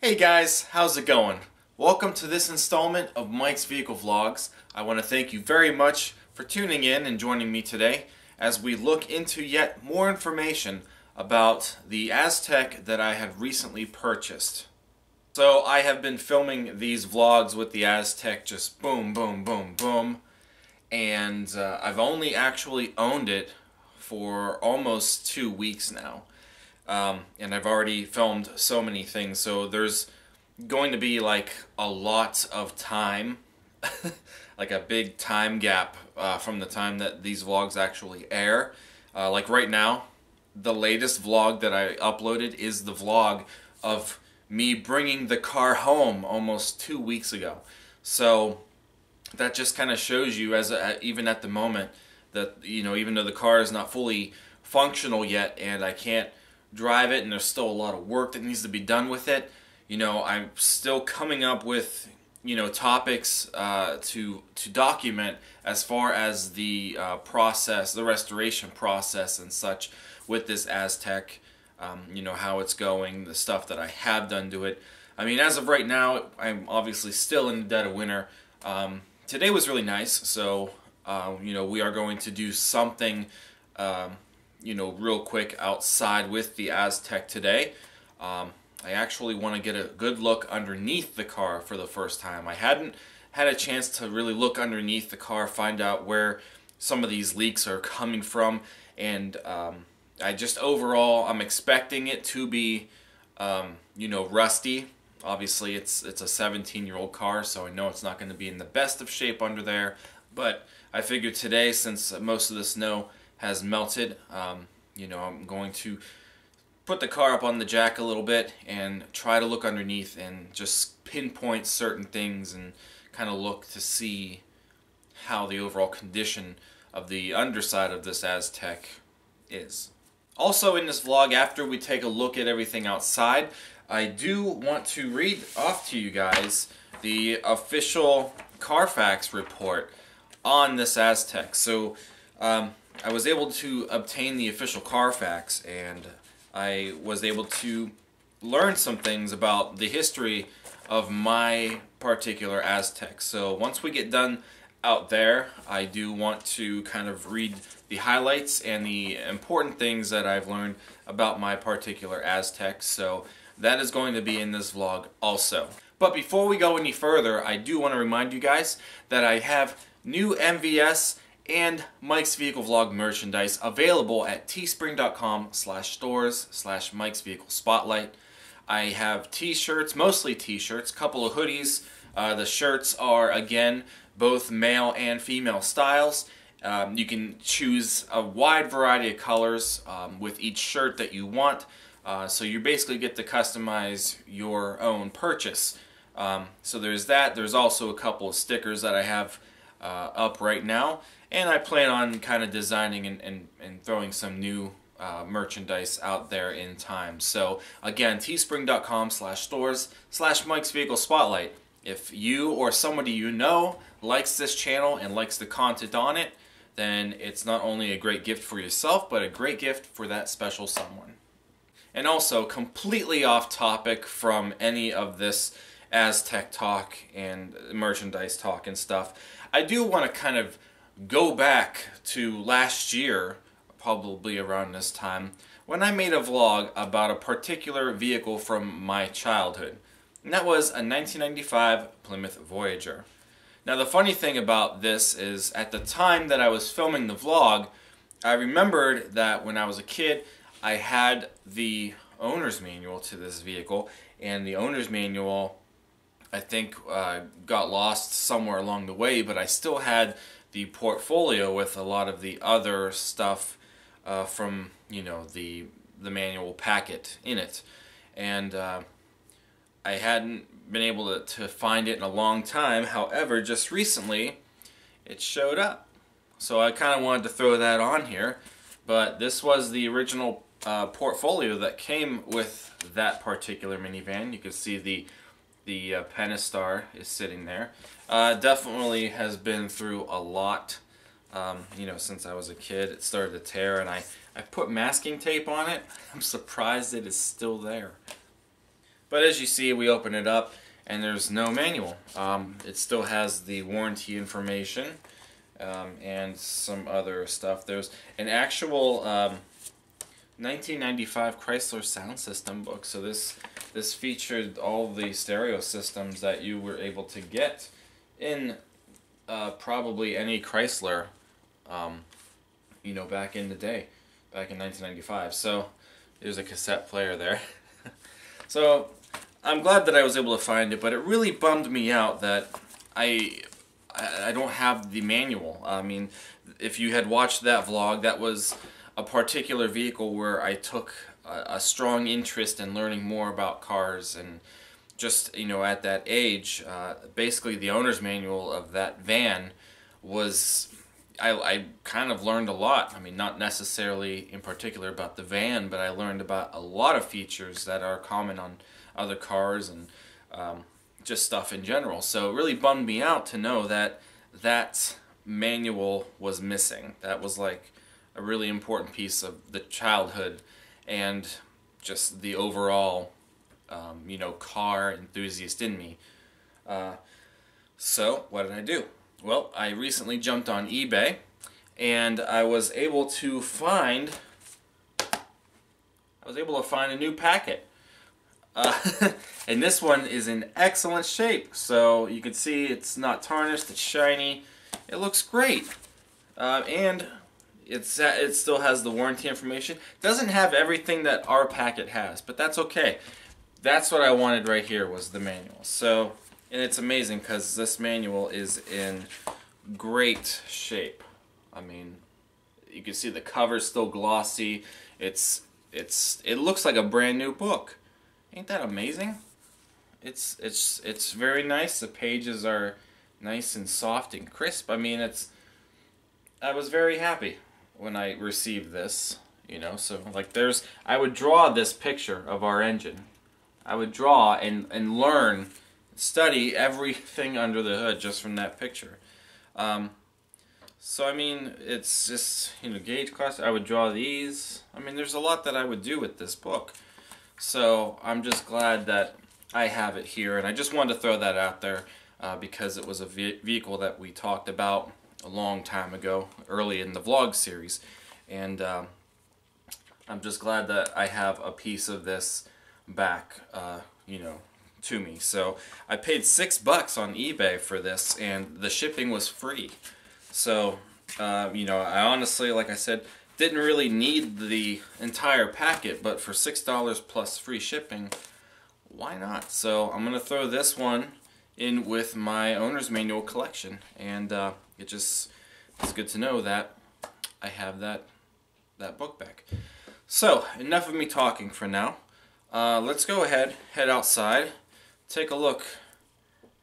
Hey guys, how's it going? Welcome to this installment of Mike's Vehicle Vlogs. I want to thank you very much for tuning in and joining me today as we look into yet more information about the Aztek that I have recently purchased. So I have been filming these vlogs with the Aztek, just boom, boom, boom, boom, and I've only actually owned it for almost 2 weeks now. And I've already filmed so many things, so there's going to be like a lot of time, like a big time gap from the time that these vlogs actually air. Like right now, the latest vlog that I uploaded is the vlog of me bringing the car home almost 2 weeks ago. So that just kind of shows you, even at the moment, that even though the car is not fully functional yet and I can't drive it and there's still a lot of work that needs to be done with it, I'm still coming up with topics to document as far as the process, the restoration process and such with this Aztek, how it's going, the stuff that I have done to it. I mean, as of right now, I'm obviously still in the dead of winter. Today was really nice, so we are going to do something real quick outside with the Aztek today. I actually want to get a good look underneath the car for the first time. I hadn't had a chance to really look underneath the car, find out where some of these leaks are coming from, and overall, I'm expecting it to be, rusty. Obviously, it's a 17-year-old car, so I know it's not going to be in the best of shape under there, but I figured today, since most of the snow has melted, I'm going to put the car up on the jack a little bit and try to look underneath and just pinpoint certain things and kind of look to see how the overall condition of the underside of this Aztek is. Also in this vlog, after we take a look at everything outside, I do want to read off to you guys the official Carfax report on this Aztek. So I was able to obtain the official Carfax, and I was able to learn some things about the history of my particular Aztek. So once we get done out there, I do want to kind of read the highlights and the important things that I've learned about my particular Aztek. So that is going to be in this vlog also. But before we go any further, I do want to remind you guys that I have new MVS and Mike's Vehicle Vlog merchandise available at teespring.com/stores/Mike's Vehicle Spotlight. I have t-shirts, mostly t-shirts, couple of hoodies. The shirts are, again, both male and female styles. You can choose a wide variety of colors with each shirt that you want. So you basically get to customize your own purchase. So there's that. There's also a couple of stickers that I have up right now. And I plan on kind of designing and throwing some new merchandise out there in time. So again, teespring.com/stores/Mike's Vehicle Spotlight. If you or somebody you know likes this channel and likes the content on it, then it's not only a great gift for yourself, but a great gift for that special someone. And also, completely off topic from any of this Aztek talk and merchandise talk and stuff, I do want to kind of go back to last year, probably around this time, when I made a vlog about a particular vehicle from my childhood. And that was a 1995 Plymouth Voyager. Now the funny thing about this is, at the time that I was filming the vlog, I remembered that when I was a kid, I had the owner's manual to this vehicle, and the owner's manual, I think, got lost somewhere along the way, but I still had the portfolio with a lot of the other stuff from the manual packet in it, and I hadn't been able to find it in a long time. However, just recently it showed up, so I kind of wanted to throw that on here. But this was the original portfolio that came with that particular minivan. You can see the Pentastar is sitting there. Definitely has been through a lot, since I was a kid. It started to tear, and I put masking tape on it. I'm surprised it is still there. But as you see, we open it up and there's no manual. It still has the warranty information and some other stuff. There's an actual 1995 Chrysler sound system book. So this featured all the stereo systems that you were able to get in probably any Chrysler, you know, back in the day, back in 1995. So there's a cassette player there. So I'm glad that I was able to find it, but it really bummed me out that I don't have the manual. I mean, if you had watched that vlog, that was a particular vehicle where I took a strong interest in learning more about cars, and just, you know, at that age, basically the owner's manual of that van was, I kind of learned a lot. I mean, not necessarily in particular about the van, but I learned about a lot of features that are common on other cars and just stuff in general. So it really bummed me out to know that that manual was missing. That was like a really important piece of the childhood and just the overall you know, car enthusiast in me. So what did I do? Well, I recently jumped on eBay and I was able to find a new packet. And this one is in excellent shape. So you can see it's not tarnished, it's shiny, it looks great. And it still has the warranty information. Doesn't have everything that our packet has, but that's okay. That's what I wanted right here, was the manual. So, and it's amazing because this manual is in great shape. I mean, you can see the cover's still glossy. It looks like a brand new book. Ain't that amazing? It's very nice. The pages are nice and soft and crisp. I mean, I was very happy when I received this, you know. So like, I would draw this picture of our engine. I would draw and learn, study everything under the hood just from that picture. So I mean, it's just, you know, gauge cluster. I would draw these. I mean, there's a lot that I would do with this book. So I'm just glad that I have it here, and I just wanted to throw that out there because it was a vehicle that we talked about a long time ago, early in the vlog series, and I'm just glad that I have a piece of this back, you know, to me. So I paid $6 on eBay for this, and the shipping was free. So you know, I honestly, like I said, didn't really need the entire packet, but for $6 plus free shipping, why not? So I'm gonna throw this one in with my owner's manual collection, and it's good to know that I have that book back. So enough of me talking for now. Let's go ahead, head outside, take a look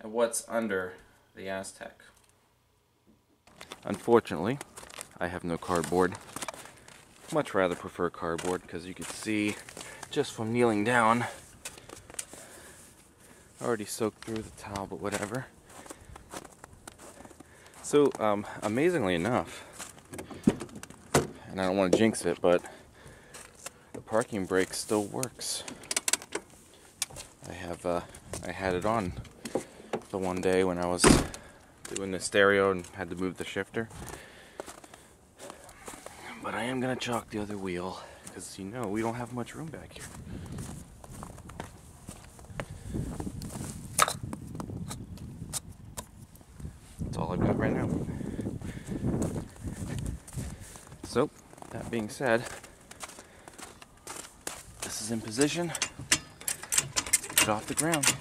at what's under the Aztek. Unfortunately, I have no cardboard. Much rather prefer cardboard because you can see just from kneeling down, already soaked through the towel, but whatever. So amazingly enough, and I don't want to jinx it, but the parking brake still works. I had it on the one day when I was doing the stereo and had to move the shifter. But I am gonna chalk the other wheel because, you know, we don't have much room back here. That's all I've got right now. So, that being said, this is in position. Get off the ground.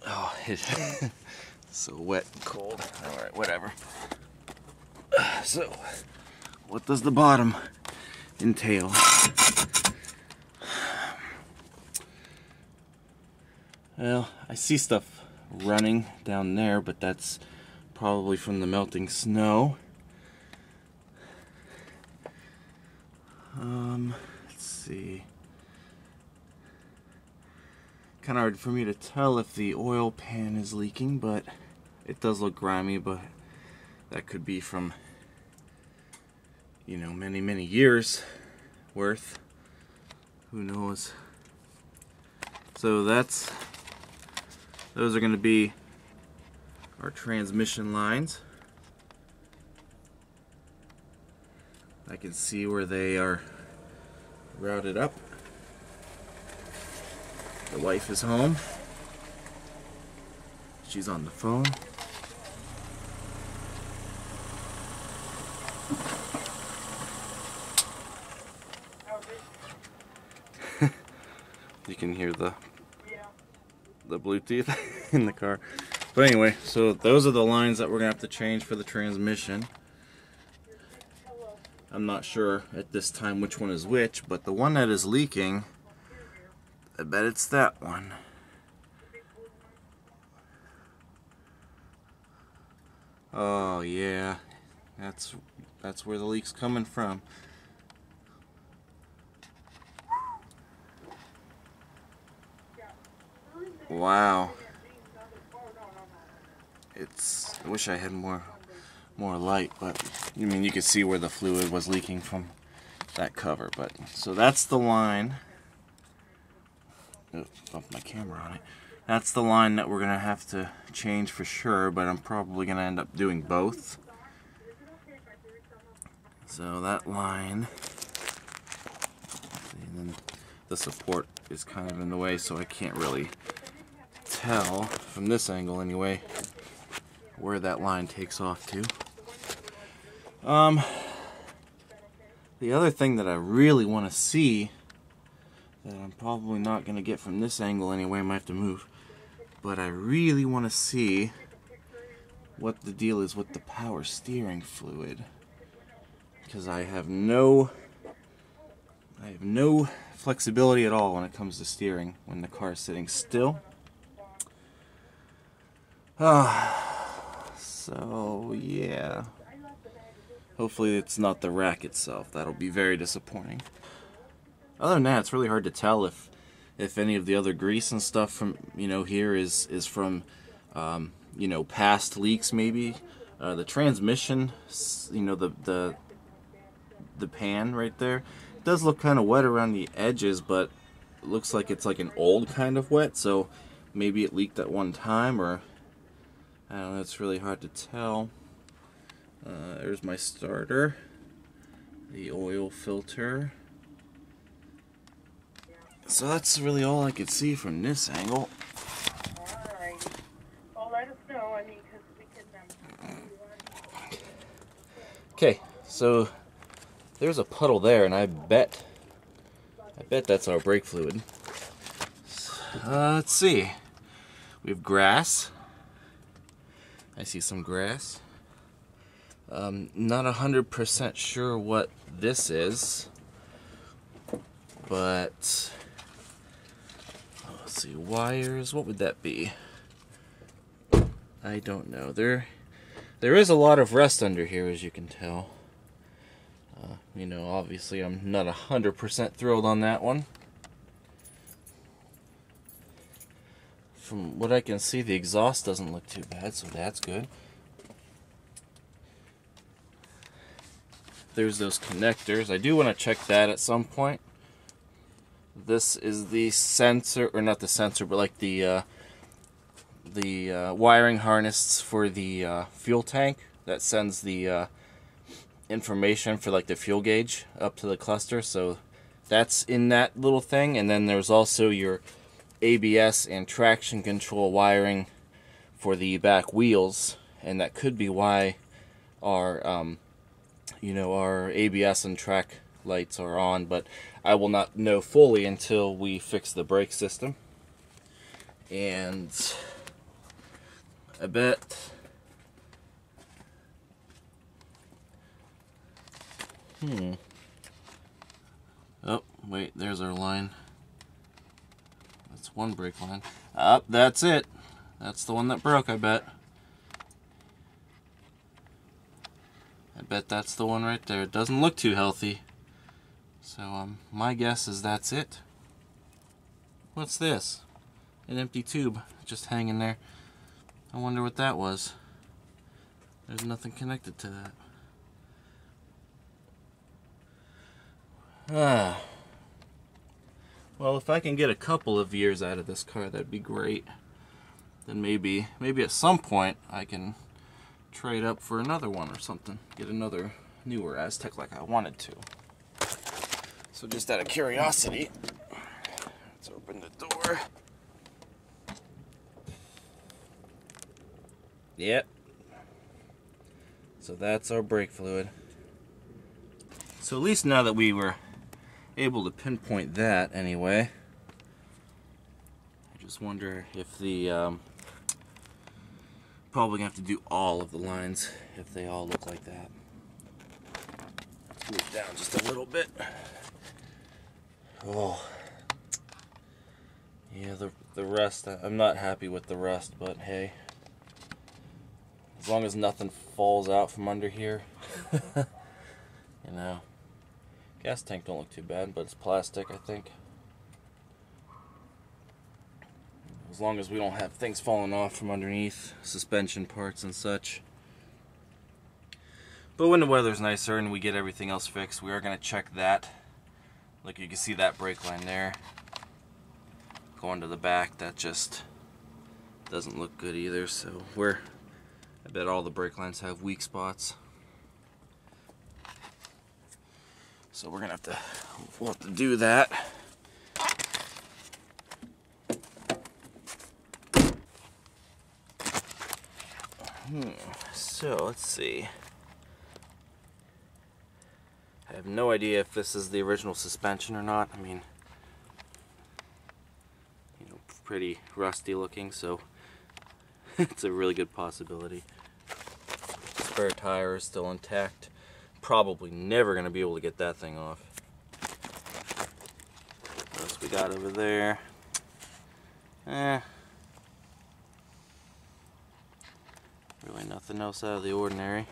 Oh, it's so wet and cold. Alright, whatever. So, what does the bottom entail? Well, I see stuff running down there, but that's probably from the melting snow. Let's see. Kind of hard for me to tell if the oil pan is leaking, but it does look grimy, but that could be from you know, many years worth. Who knows? So those are going to be our transmission lines. I can see where they are routed up. The wife is home. She's on the phone. You can hear the Bluetooth in the car. But anyway, so those are the lines that we're going to have to change for the transmission. I'm not sure at this time which one is which, but the one that is leaking, I bet it's that one. Oh yeah, that's where the leak's coming from. Wow. I wish I had more light, but I mean you could see where the fluid was leaking from that cover. But so that's the line. Oh, bumped my camera on it. That's the line that we're gonna have to change for sure, but I'm probably gonna end up doing both. So that line, and then the support is kind of in the way, so I can't really tell from this angle anyway where that line takes off to. The other thing that I really want to see, that I'm probably not going to get from this angle anyway, I might have to move, but I really want to see what the deal is with the power steering fluid, because I have no flexibility at all when it comes to steering when the car is sitting still. So yeah, hopefully it's not the rack itself. That'll be very disappointing. Other than that, it's really hard to tell if any of the other grease and stuff from, you know, here is from you know, past leaks maybe. The transmission, you know, the pan right there, it does look kind of wet around the edges, but it looks like it's like an old kind of wet, so maybe it leaked at one time, or I don't know, it's really hard to tell. There's my starter, the oil filter. So that's really all I could see from this angle. Alright. Well, let us know, I mean, because we can... Okay, so there's a puddle there, and I bet that's our brake fluid. Let's see. We have grass. I see some grass. Not 100% sure what this is, but let's see, wires, what would that be? I don't know. There is a lot of rust under here, as you can tell. You know, obviously I'm not 100% thrilled on that one. From what I can see, the exhaust doesn't look too bad, so that's good. There's those connectors. I do want to check that at some point. This is the sensor, or not the sensor, but like the wiring harness for the fuel tank that sends the information for like the fuel gauge up to the cluster. So that's in that little thing, and then there's also your ABS and traction control wiring for the back wheels, and that could be why our you know, our ABS and track lights are on, but I will not know fully until we fix the brake system. And I bet oh wait, there's our line. That's one brake line. That's it. That's the one that broke, I bet. I bet that's the one right there. It doesn't look too healthy. So my guess is that's it. What's this? An empty tube just hanging there. I wonder what that was. There's nothing connected to that. Well, if I can get a couple of years out of this car, that'd be great. Then maybe at some point I can trade up for another one or something. Get another newer Aztek like I wanted to. So just out of curiosity, let's open the door. Yep. So that's our brake fluid. So at least now that we were able to pinpoint that anyway, I just wonder if the probably gonna have to do all of the lines if they all look like that. Let's move down just a little bit. Oh, yeah, the rust, I'm not happy with the rust, but hey, as long as nothing falls out from under here. You know, gas tank don't look too bad, but it's plastic, I think. As long as we don't have things falling off from underneath, suspension parts and such. But when the weather's nicer and we get everything else fixed, we are going to check that. Look, you can see that brake line there. Going to the back, that just doesn't look good either. So I bet all the brake lines have weak spots. So we'll have to do that. So let's see. I have no idea if this is the original suspension or not. I mean, you know, pretty rusty looking, so it's a really good possibility. Spare tire is still intact. Probably never going to be able to get that thing off. What else we got over there? Really nothing else out of the ordinary.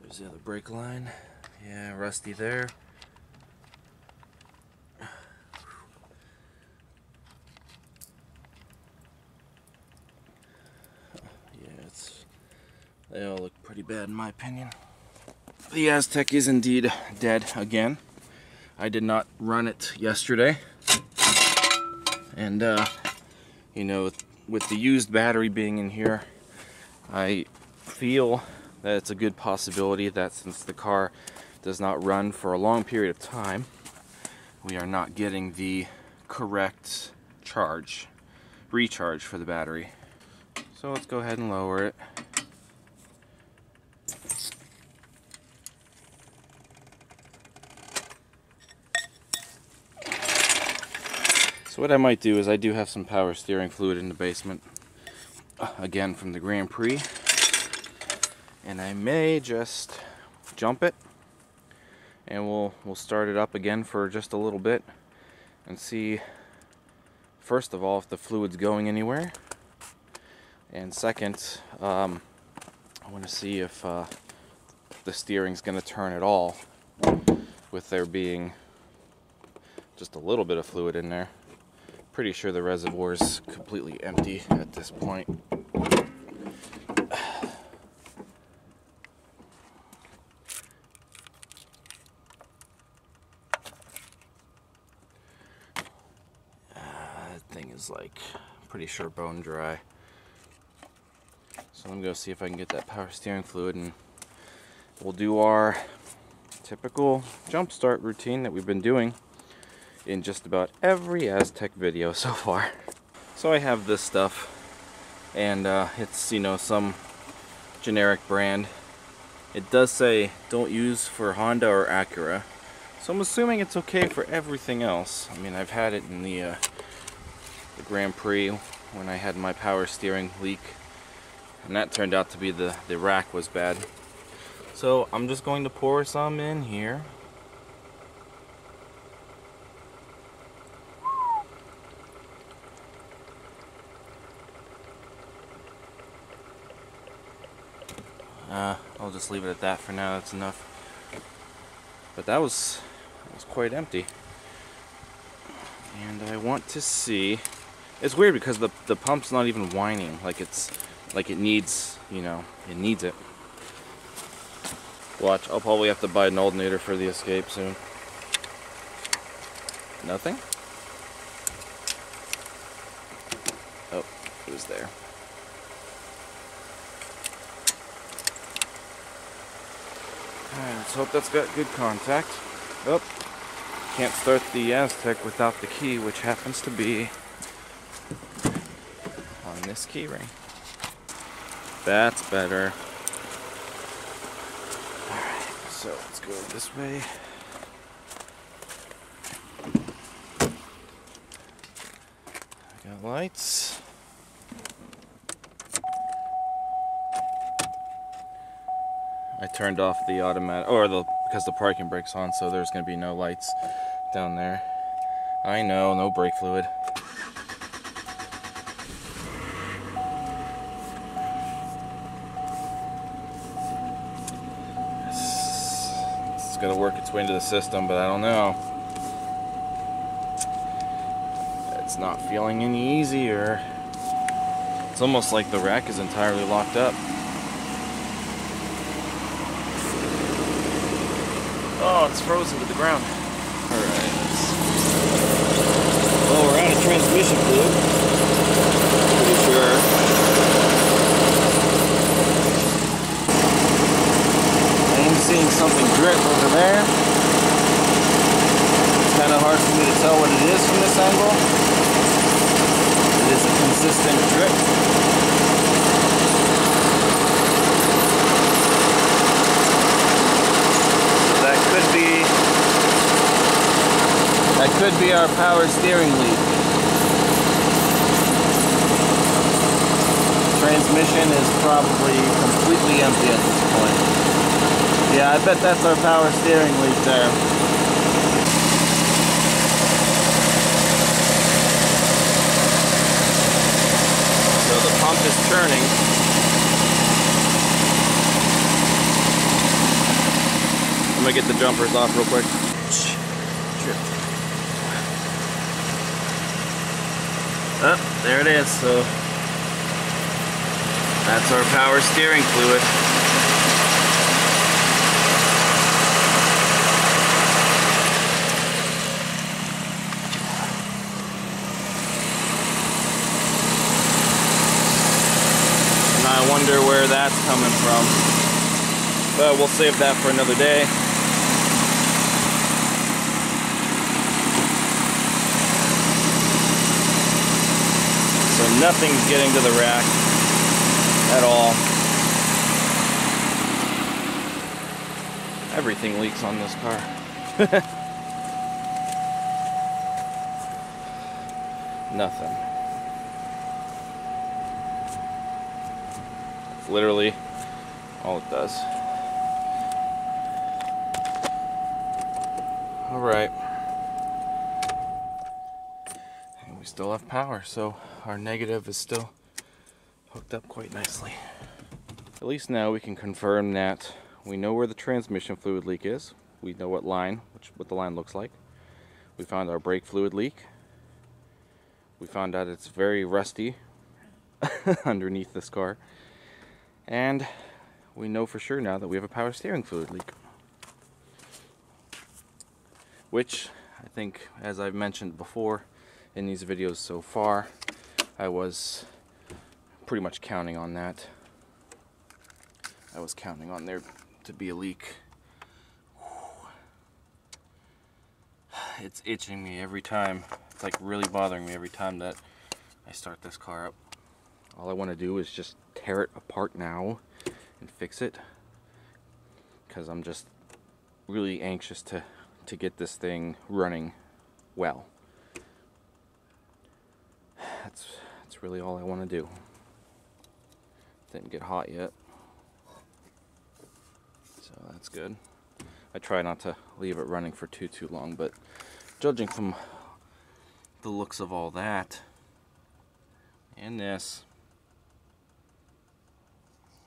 There's the other brake line. Yeah, rusty there. They all look pretty bad in my opinion. The Aztek is indeed dead again. I did not run it yesterday. And you know, with the used battery being in here, I feel that it's a good possibility that since the car does not run for a long period of time, we are not getting the correct recharge for the battery. So let's go ahead and lower it. So what I might do is I do have some power steering fluid in the basement, again from the Grand Prix, and I may just jump it and we'll start it up again for just a little bit and see, first of all, if the fluid's going anywhere, and second, I want to see if the steering's going to turn at all with there being just a little bit of fluid in there. Pretty sure the reservoir is completely empty at this point. That thing is like pretty sure bone dry. So I'm gonna go see if I can get that power steering fluid, and we'll do our typical jump start routine that we've been doing in just about every Aztek video so far. So I have this stuff, and it's, you know, some generic brand. It does say don't use for Honda or Acura, so I'm assuming it's okay for everything else. I mean, I've had it in the Grand Prix when I had my power steering leak, and that turned out to be the rack was bad. So I'm just going to pour some in here. I'll just leave it at that for now. That's enough. But that was quite empty. And I want to see. It's weird because the pump's not even whining. Like, it's like it needs, you know, it needs it. Watch, I'll probably have to buy an alternator for the Escape soon. Nothing? Oh, it was there. Alright, let's hope that's got good contact. Oh, can't start the Aztek without the key, which happens to be on this key ring. That's better. Alright, so let's go this way. I got lights. I turned off the automatic, or because the parking brake's on, so there's going to be no lights down there. I know, no brake fluid. It's going to work its way into the system, but I don't know. It's not feeling any easier. It's almost like the rack is entirely locked up. Oh, it's frozen to the ground. Alright. Well, we're out of transmission fluid. Pretty sure. I am seeing something drip over there. It's kind of hard for me to tell what it is from this angle. It is a consistent drip. That could be our power steering leak. Transmission is probably completely empty at this point. Yeah, I bet that's our power steering leak there. So the pump is turning. I'm gonna get the jumpers off real quick. Oh, there it is. So that's our power steering fluid. And I wonder where that's coming from. But we'll save that for another day. So nothing's getting to the rack at all. Everything leaks on this car. Nothing. It's literally all it does. All right. And we still have power, so our negative is still hooked up quite nicely. At least now we can confirm that we know where the transmission fluid leak is. We know what line, what the line looks like. We found our brake fluid leak. We found out it's very rusty underneath this car. And we know for sure now that we have a power steering fluid leak. Which I think, as I've mentioned before in these videos so far, I was pretty much counting on that. I was counting on there to be a leak. It's itching me every time. It's like really bothering me every time that I start this car up. All I want to do is just tear it apart now and fix it, because I'm just really anxious to get this thing running well. That's really all I want to do. Didn't get hot yet, so that's good. I try not to leave it running for too long, but judging from the looks of all that and this,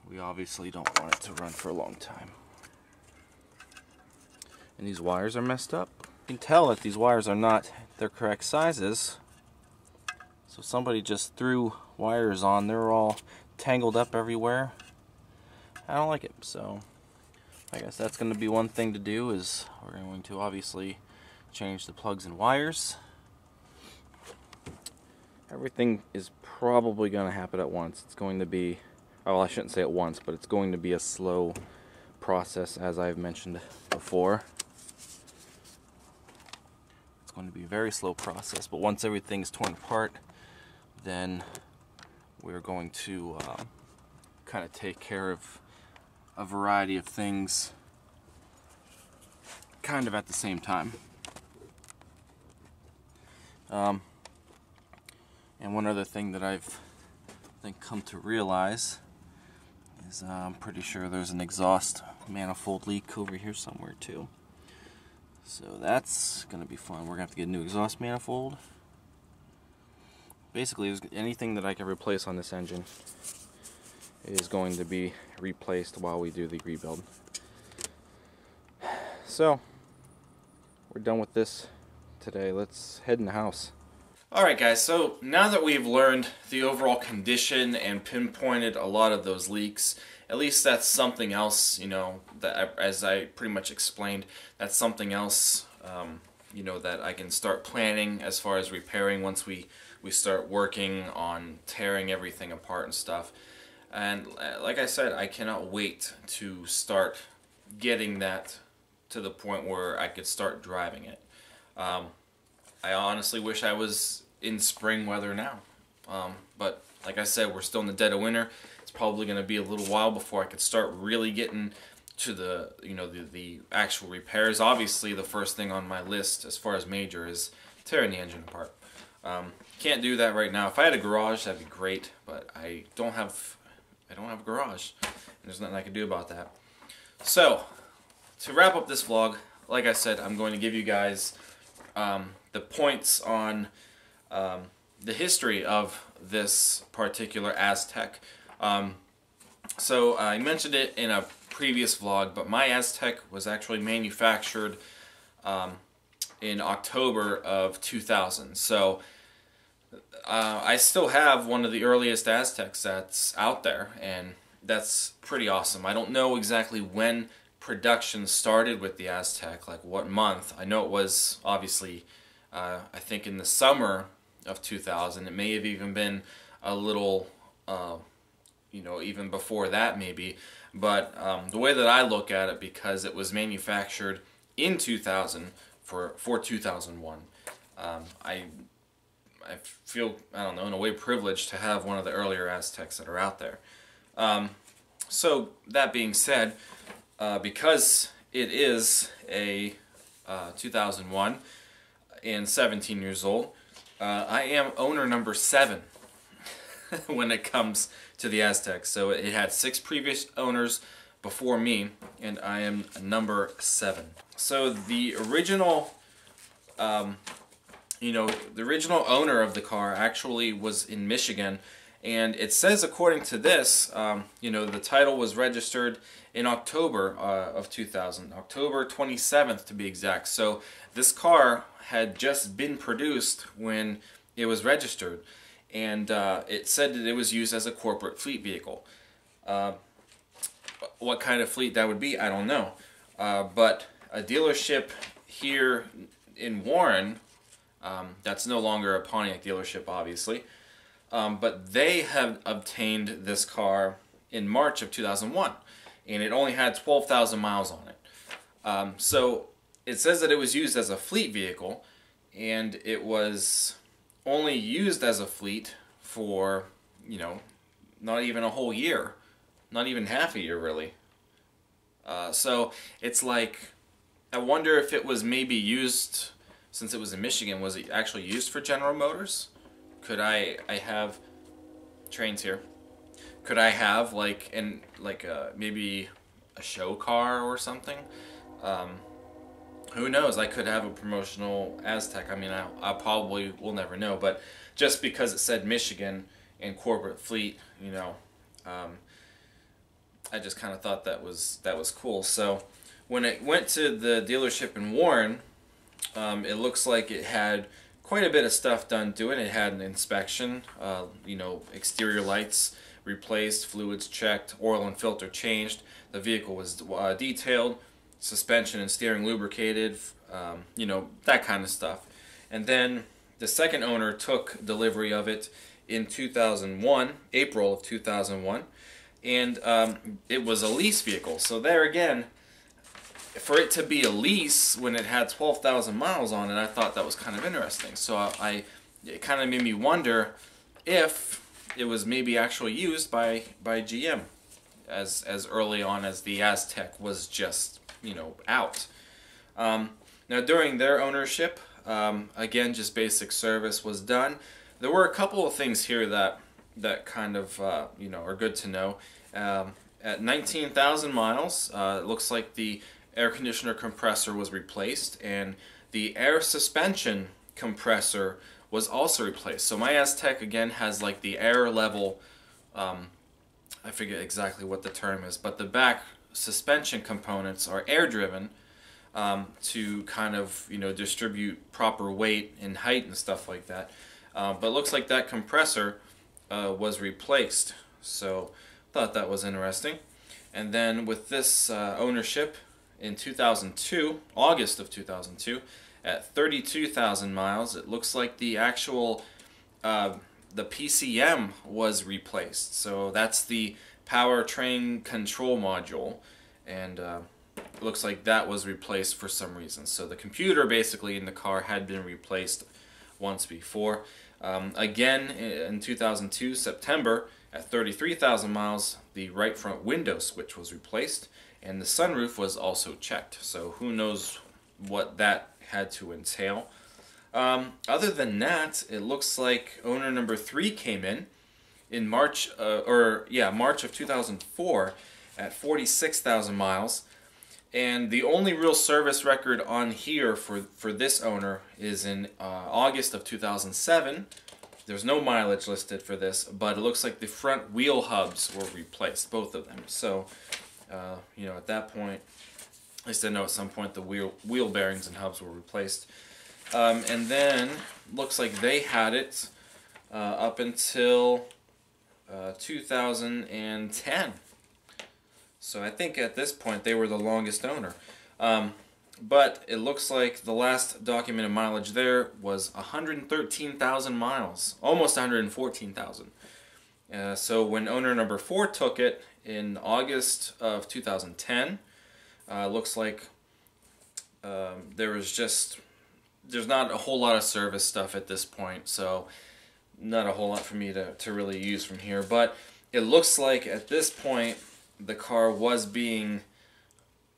we obviously don't want it to run for a long time. And these wires are messed up. You can tell that these wires are not their correct sizes. So somebody just threw wires on. They're all tangled up everywhere. I don't like it, so I guess that's going to be one thing to do. Is we're going to obviously change the plugs and wires. Everything is probably going to happen at once. It's going to be, well, I shouldn't say at once, but it's going to be a slow process, as I've mentioned before. It's going to be a very slow process, but once everything's torn apart, then we're going to kind of take care of a variety of things kind of at the same time. And one other thing that I've come to realize is I'm pretty sure there's an exhaust manifold leak over here somewhere too. So that's going to be fun. We're going to have to get a new exhaust manifold. Basically, anything that I can replace on this engine is going to be replaced while we do the rebuild. So, we're done with this today. Let's head in the house. Alright guys, so now that we've learned the overall condition and pinpointed a lot of those leaks, at least that's something else, you know, that as I pretty much explained, that's something else, you know, that I can start planning as far as repairing once we start working on tearing everything apart and stuff. And like I said, I cannot wait to start getting that to the point where I could start driving it. I honestly wish I was in spring weather now, but like I said, we're still in the dead of winter. It's probably going to be a little while before I could start really getting to the, you know, the actual repairs. Obviously, the first thing on my list as far as major is tearing the engine apart. Can't do that right now. If I had a garage, that'd be great, but I don't have a garage, and there's nothing I can do about that. So, to wrap up this vlog, like I said, I'm going to give you guys the points on the history of this particular Aztek. So I mentioned it in a previous vlog, but my Aztek was actually manufactured in October of 2000. So I still have one of the earliest Azteks that's out there, and that's pretty awesome. I don't know exactly when production started with the Aztek, like what month. I know it was obviously I think in the summer of 2000. It may have even been a little you know, even before that maybe, but the way that I look at it, because it was manufactured in 2000 for 2001, I feel, I don't know, in a way privileged to have one of the earlier Azteks that are out there. So that being said, because it is a 2001 and 17 years old, I am owner number 7 when it comes to the Aztek. So it had 6 previous owners before me, and I am number 7. So the original, you know, the original owner of the car actually was in Michigan, and it says, according to this, you know, the title was registered in October of 2000, October 27th to be exact. So this car had just been produced when it was registered, and it said that it was used as a corporate fleet vehicle. What kind of fleet that would be, I don't know. But a dealership here in Warren, that's no longer a Pontiac dealership, obviously, but they have obtained this car in March of 2001, and it only had 12,000 miles on it. So it says that it was used as a fleet vehicle, and it was only used as a fleet for, you know, not even a whole year, not even half a year really. So it's like, I wonder if it was maybe used, since it was in Michigan, was it actually used for General Motors? Could I have trains here? Could I have like maybe a show car or something? Who knows? I could have a promotional Aztek. I mean, I probably will never know, but just because it said Michigan and corporate fleet, you know, I just kind of thought that was cool. So when it went to the dealership in Warren, it looks like it had quite a bit of stuff done to it. It had an inspection, you know, exterior lights replaced, fluids checked, oil and filter changed. The vehicle was detailed, suspension and steering lubricated, you know, that kind of stuff. And then the second owner took delivery of it in 2001, April of 2001, and it was a lease vehicle. So there again, for it to be a lease when it had 12,000 miles on it, I thought that was kind of interesting. So it kind of made me wonder if it was maybe actually used by GM as early on as the Aztek was just, you know, out. Now during their ownership, again, just basic service was done. There were a couple of things here that kind of you know, are good to know. At 19,000 miles, it looks like the air conditioner compressor was replaced, and the air suspension compressor was also replaced. So my Aztek again has like the air level, I forget exactly what the term is, but the back suspension components are air driven to kind of, you know, distribute proper weight and height and stuff like that. But it looks like that compressor was replaced, so thought that was interesting. And then with this ownership in 2002, August of 2002, at 32,000 miles, it looks like the actual the PCM was replaced. So that's the powertrain control module, and it looks like that was replaced for some reason. So the computer basically in the car had been replaced once before. Again in 2002, September, at 33,000 miles, the right front window switch was replaced, and the sunroof was also checked. So who knows what that had to entail. Other than that, it looks like owner number 3 came in March, March of 2004 at 46,000 miles. And the only real service record on here for this owner is in August of 2007. There's no mileage listed for this, but it looks like the front wheel hubs were replaced, both of them. So, you know, at that point, at least I know at some point the wheel bearings and hubs were replaced. And then, looks like they had it up until 2010. So I think at this point they were the longest owner. But it looks like the last documented mileage there was 113,000 miles, almost 114,000. So when owner number 4 took it in August of 2010, looks like there's not a whole lot of service stuff at this point, so not a whole lot for me to really use from here. But it looks like at this point the car was being,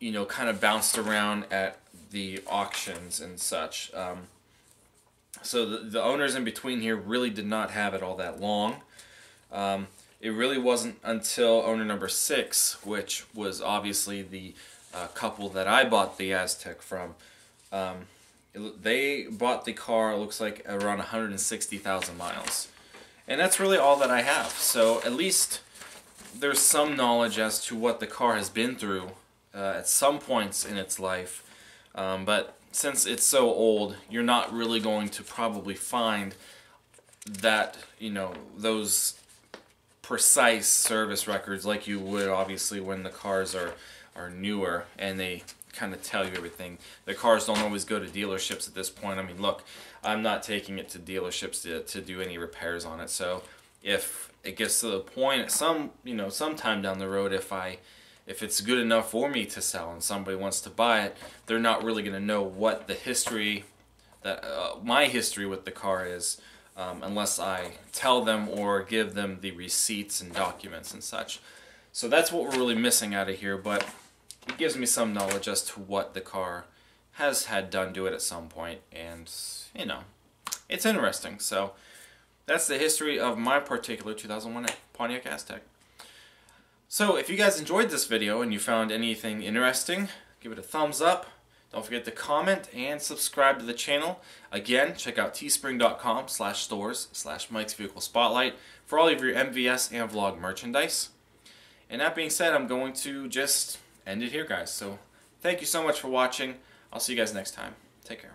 you know, kind of bounced around at the auctions and such. So the owners in between here really did not have it all that long. It really wasn't until owner number 6, which was obviously the couple that I bought the Aztek from. They bought the car, looks like, around 160,000 miles. And that's really all that I have. So at least there's some knowledge as to what the car has been through at some points in its life. But since it's so old, you're not really going to probably find that, you know, those precise service records like you would obviously when the cars are newer and they kind of tell you everything. The cars don't always go to dealerships at this point. I mean, look, I'm not taking it to dealerships to do any repairs on it. So if it gets to the point at sometime down the road, if it's good enough for me to sell and somebody wants to buy it, they're not really going to know what the history my history with the car is, unless I tell them or give them the receipts and documents and such. So that's what we're really missing out of here, but it gives me some knowledge as to what the car has had done to it at some point, and, you know, it's interesting. So that's the history of my particular 2001 Pontiac Aztek. So if you guys enjoyed this video and you found anything interesting, give it a thumbs up. Don't forget to comment and subscribe to the channel. Again, check out teespring.com/stores/Mike's Vehicle Spotlight for all of your MVS and vlog merchandise. And that being said, I'm going to just end it here, guys. So thank you so much for watching. I'll see you guys next time. Take care.